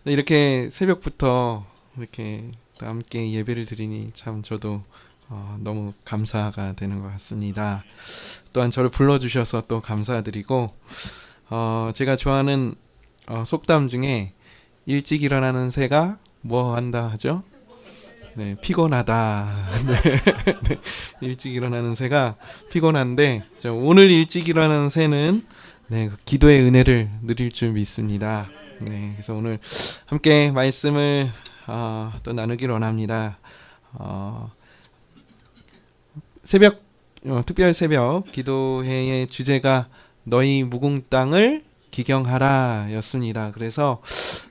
이렇게 새벽부터 이렇게 또 함께 예배를 드리니 참 저도 너무 감사가 되는 것 같습니다. 또한 저를 불러주셔서 또 감사드리고 제가 좋아하는 속담 중에 일찍 일어나는 새가 뭐 한다 하죠? 네, 피곤하다. 네, 네, 일찍 일어나는 새가 피곤한데 오늘 일찍 일어나는 새는 네, 기도의 은혜를 누릴 줄 믿습니다. 네, 그래서 오늘 함께 말씀을 또 나누기를 원합니다. 새벽 특별 새벽 기도회의 주제가 너희 묵은 땅을 기경하라 였습니다. 그래서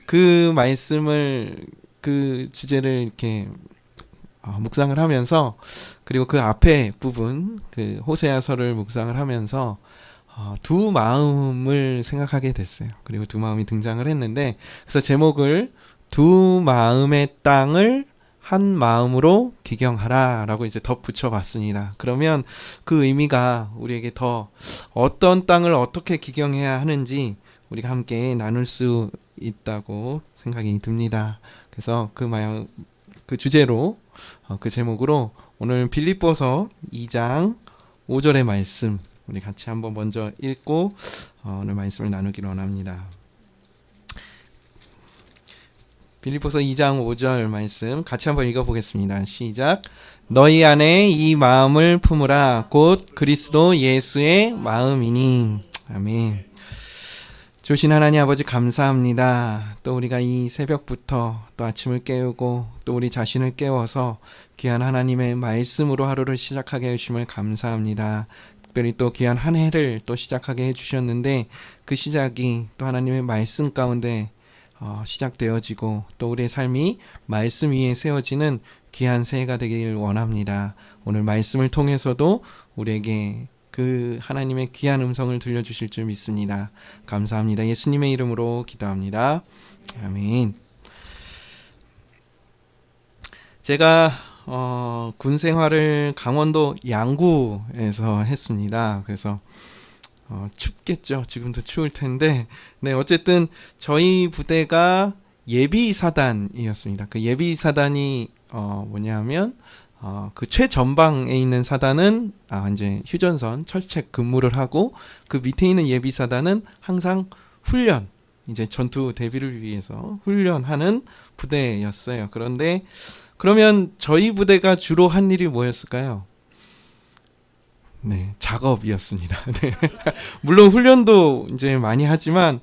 그 말씀을 그 주제를 이렇게 묵상을 하면서 그리고 그 앞에 부분 그 호세아서를 묵상을 하면서 두 마음을 생각하게 됐어요. 그리고 두 마음이 등장을 했는데 그래서 제목을 두 마음의 땅을 한 마음으로 기경하라 라고 이제 덧붙여 봤습니다. 그러면 그 의미가 우리에게 더 어떤 땅을 어떻게 기경해야 하는지 우리가 함께 나눌 수 있다고 생각이 듭니다. 그래서 그 주제로 그 제목으로 오늘 빌립보서 2장 5절의 말씀 우리 같이 한번 먼저 읽고 오늘 말씀을 나누기를 원합니다. 빌립보서 2장 5절 말씀 같이 한번 읽어보겠습니다. 시작. 너희 안에 이 마음을 품으라 곧 그리스도 예수의 마음이니. 아멘. 주신 하나님 아버지 감사합니다. 또 우리가 이 새벽부터 또 아침을 깨우고 또 우리 자신을 깨워서 귀한 하나님의 말씀으로 하루를 시작하게 해주심을 감사합니다. 특별히 또 귀한 한 해를 또 시작하게 해주셨는데 그 시작이 또 하나님의 말씀 가운데 시작되어지고 또 우리의 삶이 말씀 위에 세워지는 귀한 새해가 되길 원합니다. 오늘 말씀을 통해서도 우리에게 그 하나님의 귀한 음성을 들려주실 줄 믿습니다. 감사합니다. 예수님의 이름으로 기도합니다. 아멘. 제가 군 생활을 강원도 양구에서 했습니다. 그래서 춥겠죠. 지금도 추울 텐데 네, 어쨌든 저희 부대가 예비사단이었습니다. 그 예비사단이 뭐냐면 그 최전방에 있는 사단은 이제 휴전선 철책 근무를 하고 그 밑에 있는 예비사단은 항상 훈련 이제 전투 대비를 위해서 훈련하는 부대였어요. 그런데 그러면 저희 부대가 주로 한 일이 뭐였을까요? 네, 작업이었습니다. 네. 물론 훈련도 이제 많이 하지만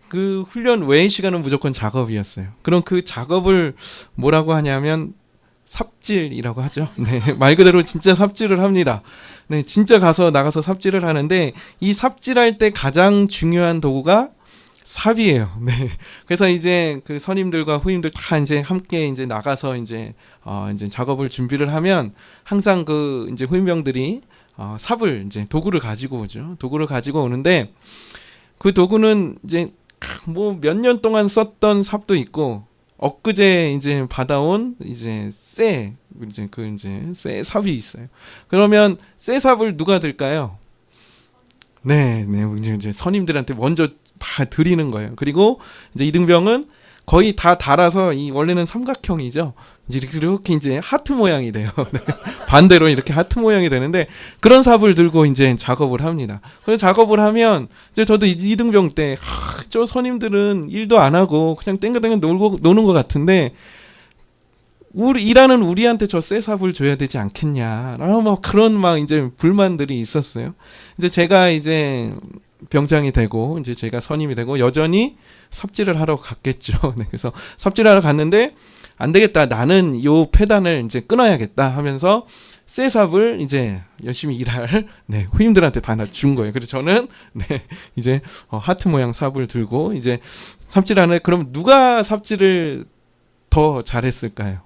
그 훈련 외의 시간은 무조건 작업이었어요. 그럼 그 작업을 뭐라고 하냐면 삽질이라고 하죠. 네, 말 그대로 진짜 삽질을 합니다. 네, 진짜 나가서 삽질을 하는데 이 삽질할 때 가장 중요한 도구가 삽이에요. 네. 그래서 이제 그 선임들과 후임들 다 이제 함께 이제 나가서 이제 작업을 준비를 하면 항상 그 이제 후임병들이 삽을 이제 도구를 가지고 오죠. 도구를 가지고 오는데 그 도구는 이제 뭐 몇 년 동안 썼던 삽도 있고 엊그제 이제 받아온 이제 새 삽이 있어요. 그러면 새 삽을 누가 들까요? 네, 이제 선임들한테 먼저 다 드리는 거예요. 그리고 이제 이등병은 거의 다 달아서 이 원래는 삼각형이죠. 이제 이렇게 이제 하트 모양이 돼요. 네. 반대로 이렇게 하트 모양이 되는데 그런 삽을 들고 이제 작업을 합니다. 그래서 작업을 하면 이제 저도 이등병 때 저 선임들은 일도 안 하고 그냥 땡겨땡겨 노는 것 같은데 일하는 우리한테 저 새 삽을 줘야 되지 않겠냐라고 막 그런 막 이제 불만들이 있었어요. 이제 제가 이제 병장이 되고 이제 제가 선임이 되고 여전히 삽질을 하러 갔겠죠. 네, 그래서 삽질하러 갔는데 안 되겠다. 나는 요 패단을 이제 끊어야겠다 하면서 새 삽을 이제 열심히 일할 후임들한테 다 준 거예요. 그래서 저는 이제 하트 모양 삽을 들고 이제 삽질하는. 그럼 누가 삽질을 더 잘했을까요?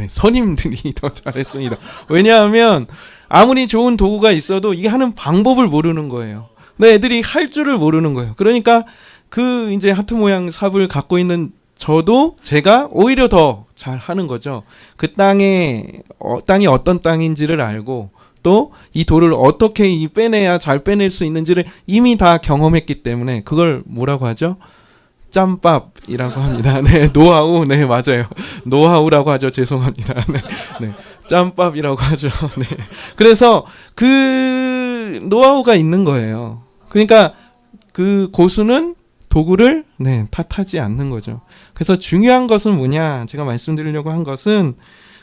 선임들이 더 잘했습니다. 왜냐하면 아무리 좋은 도구가 있어도 이게 하는 방법을 모르는 거예요. 애들이 할 줄을 모르는 거예요. 그러니까 그 이제 하트 모양 삽을 갖고 있는 저도 제가 오히려 더 잘 하는 거죠. 그 땅이 어떤 땅인지를 알고 또 이 돌을 어떻게 빼내야 잘 빼낼 수 있는지를 이미 다 경험했기 때문에 그걸 뭐라고 하죠? 짬밥이라고 합니다. 네, 노하우, 네, 맞아요. 노하우라고 하죠. 죄송합니다. 네, 네, 짬밥이라고 하죠. 네. 그래서 그 노하우가 있는 거예요. 그러니까 그 고수는 도구를 탓하지 않는 거죠. 그래서 중요한 것은 뭐냐? 제가 말씀드리려고 한 것은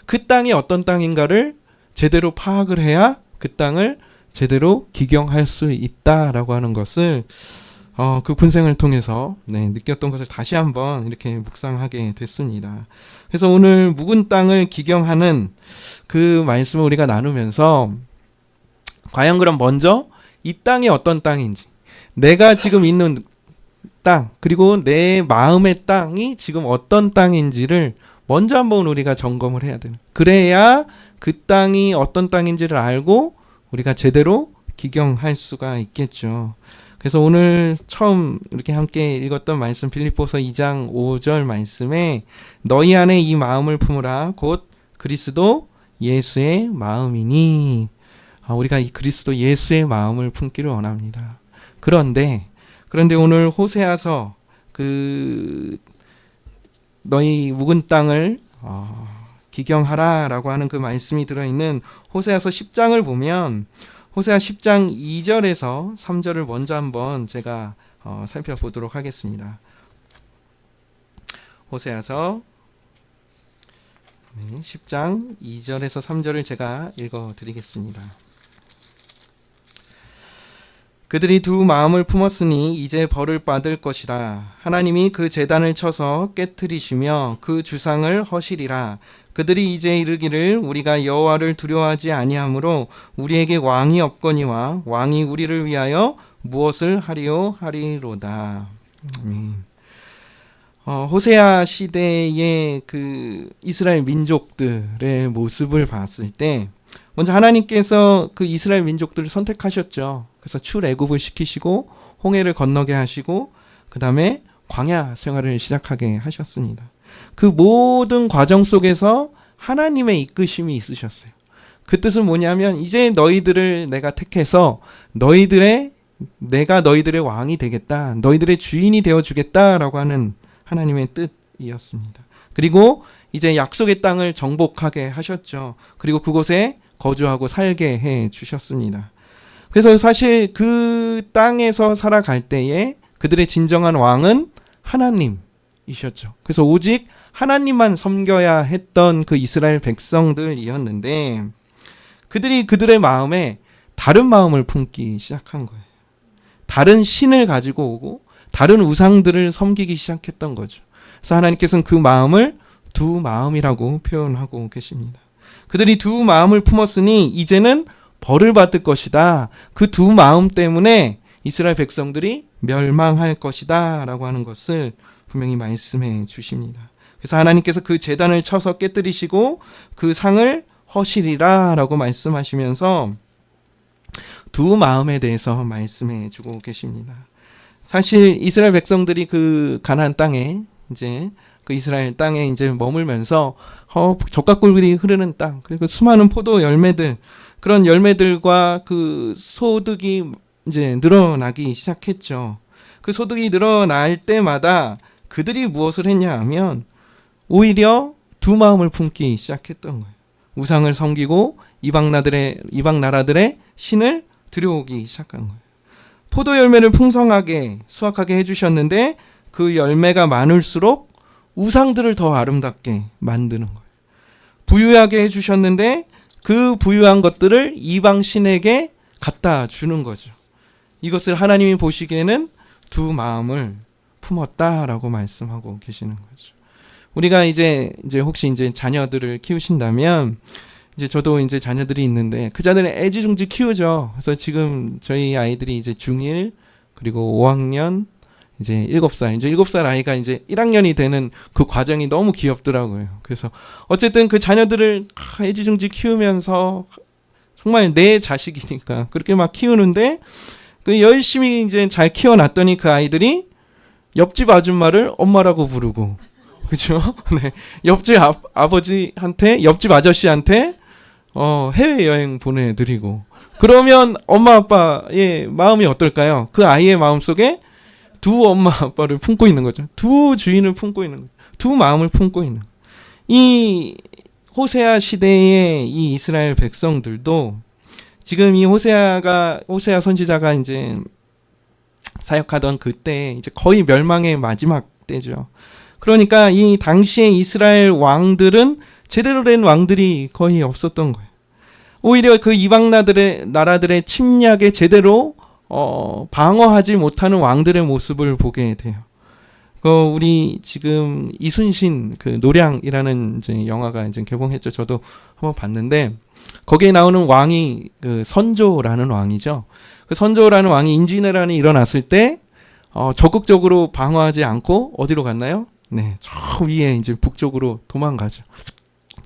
그 땅이 어떤 땅인가를 제대로 파악을 해야 그 땅을 제대로 기경할 수 있다라고 하는 것을 그 군생을 통해서 느꼈던 것을 다시 한번 이렇게 묵상하게 됐습니다. 그래서 오늘 묵은 땅을 기경하는 그 말씀을 우리가 나누면서 과연 그럼 먼저 이 땅이 어떤 땅인지, 내가 지금 있는 땅, 그리고 내 마음의 땅이 지금 어떤 땅인지를 먼저 한번 우리가 점검을 해야 돼요. 그래야 그 땅이 어떤 땅인지를 알고 우리가 제대로 기경할 수가 있겠죠. 그래서 오늘 처음 이렇게 함께 읽었던 말씀 빌립보서 2장 5절 말씀에 너희 안에 이 마음을 품으라 곧 그리스도 예수의 마음이니, 우리가 이 그리스도 예수의 마음을 품기를 원합니다. 그런데 오늘 호세아서 그 너희 묵은 땅을 기경하라라고 하는 그 말씀이 들어있는 호세아서 10장을 보면 호세아 10장 2절에서 3절을 먼저 한번 제가 살펴보도록 하겠습니다. 호세아서 10장 2절에서 3절을 제가 읽어드리겠습니다. 그들이 두 마음을 품었으니 이제 벌을 받을 것이라. 하나님이 그 제단을 쳐서 깨트리시며 그 주상을 허시리라. 그들이 이제 이르기를 우리가 여호와를 두려워하지 아니하므로 우리에게 왕이 없거니와 왕이 우리를 위하여 무엇을 하리요 하리로다. 호세아 시대의 그 이스라엘 민족들의 모습을 봤을 때 먼저 하나님께서 그 이스라엘 민족들을 선택하셨죠. 그래서 출애굽을 시키시고 홍해를 건너게 하시고 그 다음에 광야 생활을 시작하게 하셨습니다. 그 모든 과정 속에서 하나님의 이끄심이 있으셨어요. 그 뜻은 뭐냐면 이제 너희들을 내가 택해서 내가 너희들의 왕이 되겠다, 너희들의 주인이 되어주겠다라고 하는 하나님의 뜻이었습니다. 그리고 이제 약속의 땅을 정복하게 하셨죠. 그리고 그곳에 거주하고 살게 해 주셨습니다. 그래서 사실 그 땅에서 살아갈 때에 그들의 진정한 왕은 하나님이셨죠. 그래서 오직 하나님만 섬겨야 했던 그 이스라엘 백성들이었는데 그들이 그들의 마음에 다른 마음을 품기 시작한 거예요. 다른 신을 가지고 오고 다른 우상들을 섬기기 시작했던 거죠. 그래서 하나님께서는 그 마음을 두 마음이라고 표현하고 계십니다. 그들이 두 마음을 품었으니 이제는 벌을 받을 것이다. 그 두 마음 때문에 이스라엘 백성들이 멸망할 것이다 라고 하는 것을 분명히 말씀해 주십니다. 그래서 하나님께서 그 제단을 쳐서 깨뜨리시고 그 상을 허시리라 라고 말씀하시면서 두 마음에 대해서 말씀해 주고 계십니다. 사실 이스라엘 백성들이 그 가나안 땅에 이제 그 이스라엘 땅에 이제 머물면서 젖과 꿀이 흐르는 땅, 그리고 수많은 포도 열매들, 그런 열매들과 그 소득이 이제 늘어나기 시작했죠. 그 소득이 늘어날 때마다 그들이 무엇을 했냐 하면 오히려 두 마음을 품기 시작했던 거예요. 우상을 섬기고 이방 나라들의 신을 들여오기 시작한 거예요. 포도 열매를 풍성하게 수확하게 해주셨는데 그 열매가 많을수록 우상들을 더 아름답게 만드는 거예요. 부유하게 해주셨는데 그 부유한 것들을 이방 신에게 갖다 주는 거죠. 이것을 하나님이 보시기에는 두 마음을 품었다라고 말씀하고 계시는 거죠. 우리가 이제 혹시 이제 자녀들을 키우신다면 이제 저도 이제 자녀들이 있는데 그 자녀들을 애지중지 키우죠. 그래서 지금 저희 아이들이 이제 중1 그리고 5학년 이제 7살, 이제 7살 아이가 이제 1학년이 되는 그 과정이 너무 귀엽더라고요. 그래서 어쨌든 그 자녀들을 애지중지 키우면서 정말 내 자식이니까 그렇게 막 키우는데 그 열심히 이제 잘 키워놨더니 그 아이들이 옆집 아줌마를 엄마라고 부르고, 그죠? 네. 옆집 아버지한테, 옆집 아저씨한테 해외여행 보내드리고 그러면 엄마 아빠의 마음이 어떨까요? 그 아이의 마음속에 두 엄마 아빠를 품고 있는 거죠. 두 주인을 품고 있는 거죠. 두 마음을 품고 있는 거죠. 이 호세아 시대의 이 이스라엘 백성들도 지금 이 호세아 선지자가 이제 사역하던 그때 이제 거의 멸망의 마지막 때죠. 그러니까 이 당시의 이스라엘 왕들은 제대로 된 왕들이 거의 없었던 거예요. 오히려 그 이방 나라들의 침략에 제대로 방어하지 못하는 왕들의 모습을 보게 돼요. 우리 지금 이순신 그 노량이라는 이제 영화가 이제 개봉했죠. 저도 한번 봤는데 거기에 나오는 왕이 그 선조라는 왕이죠. 그 선조라는 왕이 임진왜란이 일어났을 때 적극적으로 방어하지 않고 어디로 갔나요? 네, 저 위에 이제 북쪽으로 도망가죠.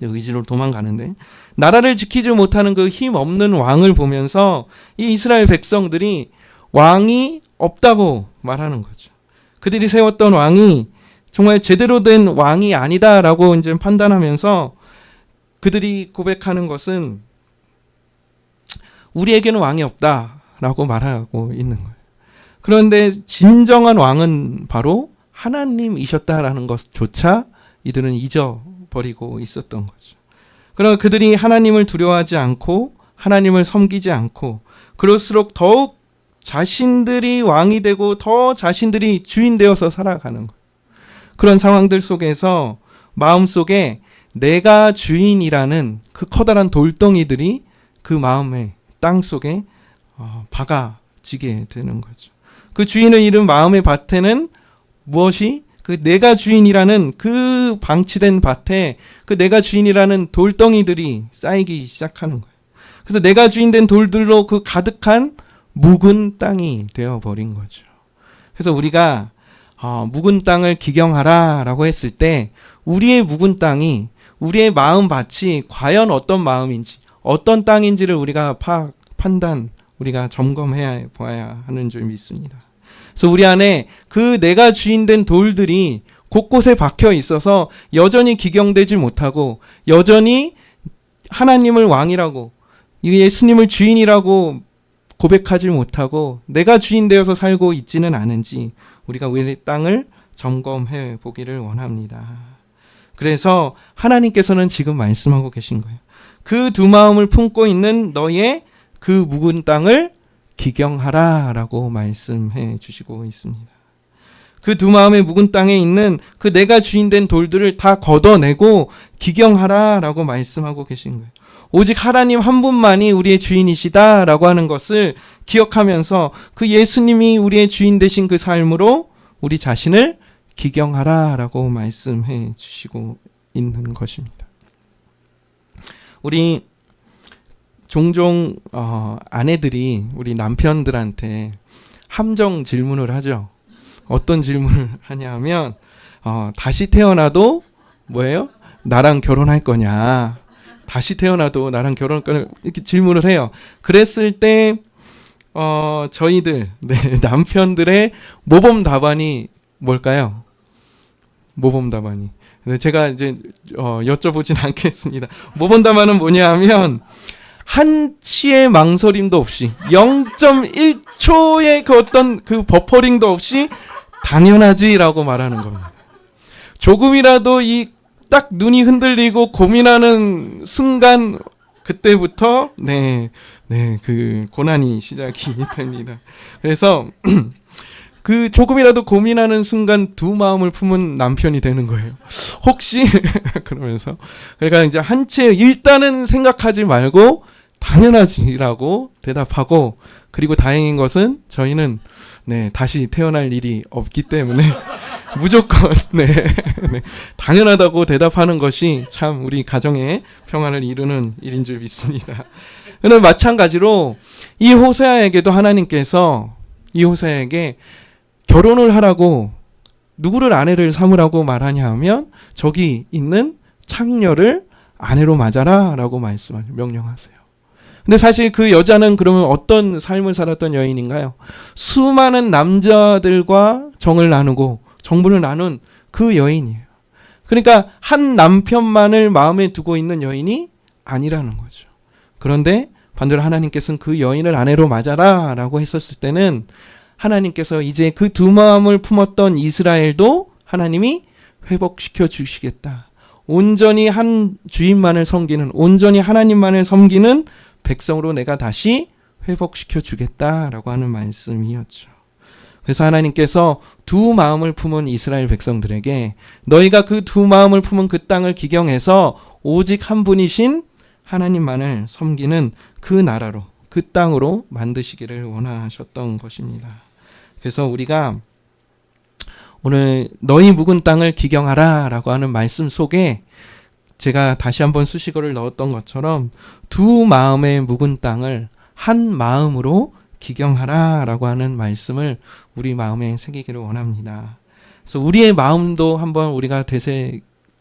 의지로 도망가는데 나라를 지키지 못하는 그 힘 없는 왕을 보면서 이 이스라엘 백성들이 왕이 없다고 말하는 거죠. 그들이 세웠던 왕이 정말 제대로 된 왕이 아니다라고 이제 판단하면서 그들이 고백하는 것은 우리에게는 왕이 없다라고 말하고 있는 거예요. 그런데 진정한 왕은 바로 하나님이셨다라는 것조차 이들은 잊어버리고 있었던 거죠. 그러나 그들이 하나님을 두려워하지 않고 하나님을 섬기지 않고 그럴수록 더욱 자신들이 왕이 되고 더 자신들이 주인 되어서 살아가는 거예요. 그런 상황들 속에서 마음속에 내가 주인이라는 그 커다란 돌덩이들이 그 마음의 땅 속에 박아지게 되는 거죠. 그 주인을 잃은 마음의 밭에는 무엇이? 그 내가 주인이라는 그 방치된 밭에 그 내가 주인이라는 돌덩이들이 쌓이기 시작하는 거예요. 그래서 내가 주인된 돌들로 그 가득한 묵은 땅이 되어버린 거죠. 그래서 우리가 묵은 땅을 기경하라 라고 했을 때 우리의 묵은 땅이 우리의 마음 밭이 과연 어떤 마음인지 어떤 땅인지를 우리가 판단 우리가 점검해야 봐야 하는 줄 믿습니다. 그래서 우리 안에 그 내가 주인된 돌들이 곳곳에 박혀 있어서 여전히 기경되지 못하고 여전히 하나님을 왕이라고 예수님을 주인이라고 고백하지 못하고 내가 주인 되어서 살고 있지는 않은지 우리가 우리의 땅을 점검해 보기를 원합니다. 그래서 하나님께서는 지금 말씀하고 계신 거예요. 그 두 마음을 품고 있는 너의 그 묵은 땅을 기경하라 라고 말씀해 주시고 있습니다. 그 두 마음의 묵은 땅에 있는 그 내가 주인된 돌들을 다 걷어내고 기경하라 라고 말씀하고 계신 거예요. 오직 하나님 한 분만이 우리의 주인이시다 라고 하는 것을 기억하면서 그 예수님이 우리의 주인 되신 그 삶으로 우리 자신을 기경하라 라고 말씀해 주시고 있는 것입니다. 우리 종종 아내들이 우리 남편들한테 함정 질문을 하죠. 어떤 질문을 하냐면 다시 태어나도 뭐예요? 나랑 결혼할 거냐? 다시 태어나도 나랑 결혼할 거냐? 이렇게 질문을 해요. 그랬을 때 저희들 남편들의 모범 답안이 뭘까요? 모범 답안이. 제가 이제 여쭤보진 않겠습니다. 모범 답안은 뭐냐 하면 한치의 망설임도 없이 0.1초의 그 어떤 그 버퍼링도 없이 당연하지라고 말하는 겁니다. 조금이라도 이 딱 눈이 흔들리고 고민하는 순간 그때부터 그 고난이 시작이 됩니다. 그래서 그 조금이라도 고민하는 순간 두 마음을 품은 남편이 되는 거예요. 혹시 그러면서 그러니까 이제 한채 일단은 생각하지 말고 당연하지라고 대답하고 그리고 다행인 것은 저희는 다시 태어날 일이 없기 때문에 무조건 당연하다고 대답하는 것이 참 우리 가정의 평안을 이루는 일인 줄 믿습니다. 그런데 마찬가지로 이 호세아에게도 하나님께서 이 호세아에게 결혼을 하라고 누구를 아내를 삼으라고 말하냐 하면 저기 있는 창녀를 아내로 맞아라 라고 명령하세요. 근데 사실 그 여자는 그러면 어떤 삶을 살았던 여인인가요? 수많은 남자들과 정을 나누고 정분을 나눈 그 여인이에요. 그러니까 한 남편만을 마음에 두고 있는 여인이 아니라는 거죠. 그런데 반대로 하나님께서는 그 여인을 아내로 맞아라 라고 했었을 때는 하나님께서 이제 그 두 마음을 품었던 이스라엘도 하나님이 회복시켜 주시겠다. 온전히 한 주인만을 섬기는, 온전히 하나님만을 섬기는 백성으로 내가 다시 회복시켜 주겠다라고 하는 말씀이었죠. 그래서 하나님께서 두 마음을 품은 이스라엘 백성들에게 너희가 그 두 마음을 품은 그 땅을 기경해서 오직 한 분이신 하나님만을 섬기는 그 나라로, 그 땅으로 만드시기를 원하셨던 것입니다. 그래서 우리가 오늘 너희 묵은 땅을 기경하라 라고 하는 말씀 속에 제가 다시 한번 수식어를 넣었던 것처럼 두 마음의 묵은 땅을 한 마음으로 기경하라 라고 하는 말씀을 우리 마음에 새기기를 원합니다. 그래서 우리의 마음도 한번 우리가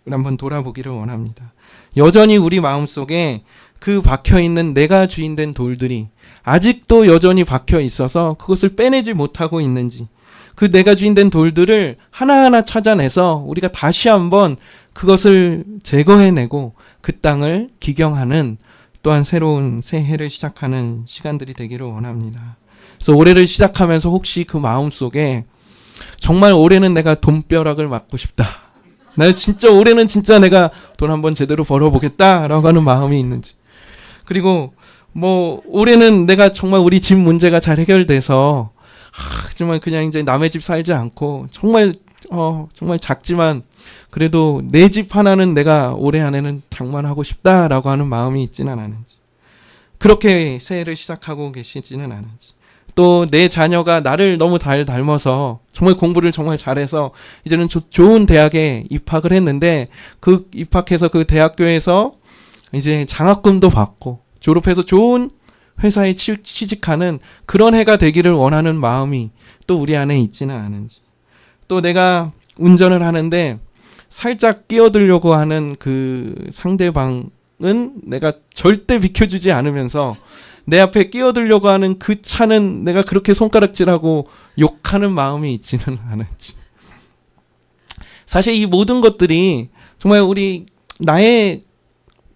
한번 돌아보기를 원합니다. 여전히 우리 마음 속에 그 박혀있는 내가 주인된 돌들이 아직도 여전히 박혀 있어서 그것을 빼내지 못하고 있는지, 그 내가 주인된 돌들을 하나하나 찾아내서 우리가 다시 한번 그것을 제거해내고 그 땅을 기경하는 또한 새로운 새해를 시작하는 시간들이 되기를 원합니다. 그래서 올해를 시작하면서 혹시 그 마음 속에 정말 올해는 내가 돈벼락을 맞고 싶다, 나 진짜 올해는 진짜 내가 돈 한번 제대로 벌어보겠다라고 하는 마음이 있는지, 그리고 올해는 내가 정말 우리 집 문제가 잘 해결돼서 정말 그냥 이제 남의 집 살지 않고 정말 작지만 그래도 내 집 하나는 내가 올해 안에는 장만하고 싶다라고 하는 마음이 있지는 않은지, 그렇게 새해를 시작하고 계시지는 않은지, 또 내 자녀가 나를 너무 잘 닮아서 정말 공부를 정말 잘해서 이제는 좋은 대학에 입학을 했는데 그 입학해서 그 대학교에서 이제 장학금도 받고 졸업해서 좋은 회사에 취직하는 그런 해가 되기를 원하는 마음이 또 우리 안에 있지는 않은지, 또 내가 운전을 하는데 살짝 끼어들려고 하는 그 상대방은 내가 절대 비켜주지 않으면서 내 앞에 끼어들려고 하는 그 차는 내가 그렇게 손가락질하고 욕하는 마음이 있지는 않은지, 사실 이 모든 것들이 정말 나의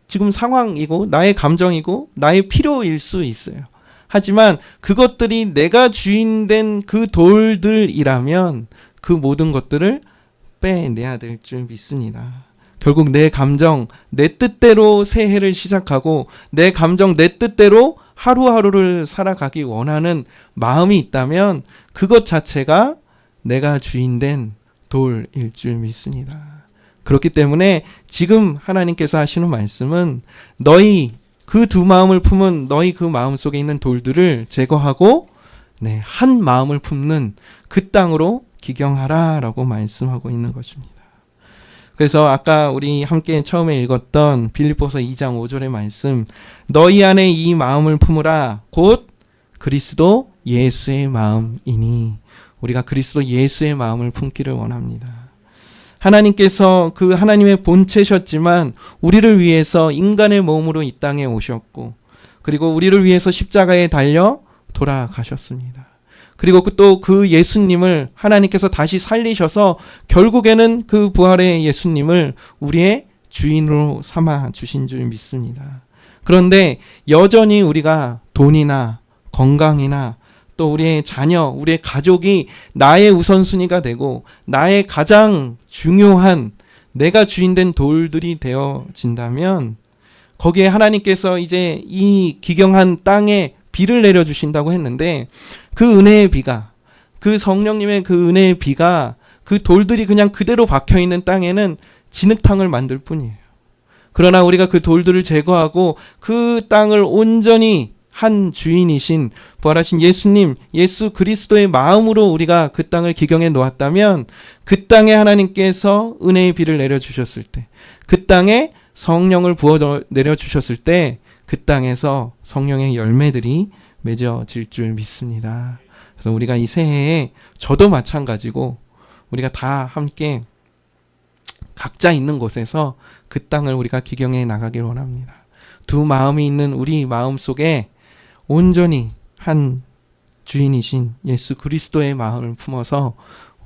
지금 상황이고 나의 감정이고 나의 필요일 수 있어요. 하지만 그것들이 내가 주인된 그 돌들이라면 그 모든 것들을 빼내야 될 줄 믿습니다. 결국 내 감정, 내 뜻대로 새해를 시작하고 내 감정, 내 뜻대로 하루하루를 살아가기 원하는 마음이 있다면 그것 자체가 내가 주인된 돌일 줄 믿습니다. 그렇기 때문에 지금 하나님께서 하시는 말씀은 너희 그 두 마음을 품은 너희 그 마음 속에 있는 돌들을 제거하고 한 마음을 품는 그 땅으로 기경하라 라고 말씀하고 있는 것입니다. 그래서 아까 우리 함께 처음에 읽었던 빌립보서 2장 5절의 말씀, 너희 안에 이 마음을 품으라 곧 그리스도 예수의 마음이니, 우리가 그리스도 예수의 마음을 품기를 원합니다. 하나님께서 그 하나님의 본체셨지만 우리를 위해서 인간의 몸으로 이 땅에 오셨고, 그리고 우리를 위해서 십자가에 달려 돌아가셨습니다. 그리고 또 그 예수님을 하나님께서 다시 살리셔서 결국에는 그 부활의 예수님을 우리의 주인으로 삼아 주신 줄 믿습니다. 그런데 여전히 우리가 돈이나 건강이나 또 우리의 자녀, 우리의 가족이 나의 우선순위가 되고 나의 가장 중요한 내가 주인된 돌들이 되어진다면 거기에 하나님께서 이제 이 기경한 땅에 비를 내려주신다고 했는데 그 은혜의 비가, 그 성령님의 그 은혜의 비가 그 돌들이 그냥 그대로 박혀있는 땅에는 진흙탕을 만들 뿐이에요. 그러나 우리가 그 돌들을 제거하고 그 땅을 온전히 한 주인이신 부활하신 예수님, 예수 그리스도의 마음으로 우리가 그 땅을 기경해 놓았다면 그 땅에 하나님께서 은혜의 비를 내려주셨을 때, 그 땅에 성령을 부어 내려주셨을 때 그 땅에서 성령의 열매들이 맺어질 줄 믿습니다. 그래서 우리가 이 새해에 저도 마찬가지고 우리가 다 함께 각자 있는 곳에서 그 땅을 우리가 기경해 나가길 원합니다. 두 마음이 있는 우리 마음 속에 온전히 한 주인이신 예수 그리스도의 마음을 품어서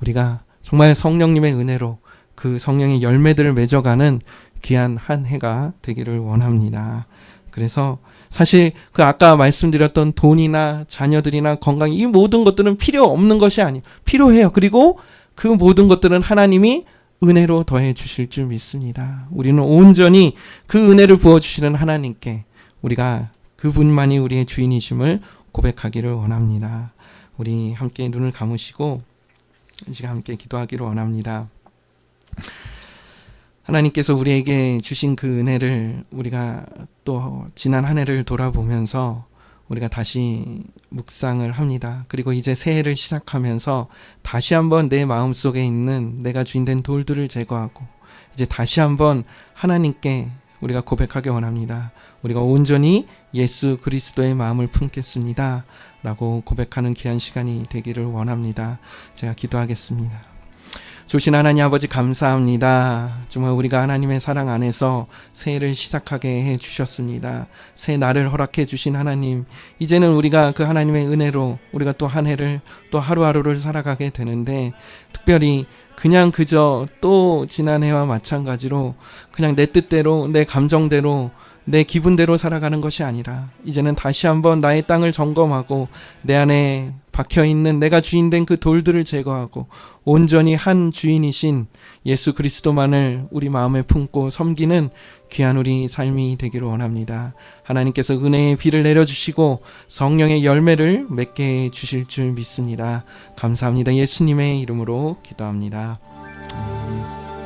우리가 정말 성령님의 은혜로 그 성령의 열매들을 맺어가는 귀한 한 해가 되기를 원합니다. 그래서 사실 그 아까 말씀드렸던 돈이나 자녀들이나 건강, 이 모든 것들은 필요 없는 것이 아니에요. 필요해요. 그리고 그 모든 것들은 하나님이 은혜로 더해 주실 줄 믿습니다. 우리는 온전히 그 은혜를 부어주시는 하나님께 우리가 그분만이 우리의 주인이심을 고백하기를 원합니다. 우리 함께 눈을 감으시고 이제 함께 기도하기를 원합니다. 하나님께서 우리에게 주신 그 은혜를 우리가 또 지난 한 해를 돌아보면서 우리가 다시 묵상을 합니다. 그리고 이제 새해를 시작하면서 다시 한번 내 마음속에 있는 내가 주인된 돌들을 제거하고 이제 다시 한번 하나님께 우리가 고백하기 원합니다. 우리가 온전히 예수 그리스도의 마음을 품겠습니다 라고 고백하는 귀한 시간이 되기를 원합니다. 제가 기도하겠습니다. 주신 하나님 아버지 감사합니다. 정말 우리가 하나님의 사랑 안에서 새해를 시작하게 해주셨습니다. 새 날을 허락해 주신 하나님, 이제는 우리가 그 하나님의 은혜로 우리가 또 한 해를 또 하루하루를 살아가게 되는데, 특별히 그냥 그저 또 지난 해와 마찬가지로 그냥 내 뜻대로 내 감정대로 내 기분대로 살아가는 것이 아니라 이제는 다시 한번 나의 땅을 점검하고 내 안에 박혀있는 내가 주인된 그 돌들을 제거하고 온전히 한 주인이신 예수 그리스도만을 우리 마음에 품고 섬기는 귀한 우리 삶이 되기를 원합니다. 하나님께서 은혜의 비를 내려주시고 성령의 열매를 맺게 해주실 줄 믿습니다. 감사합니다. 예수님의 이름으로 기도합니다.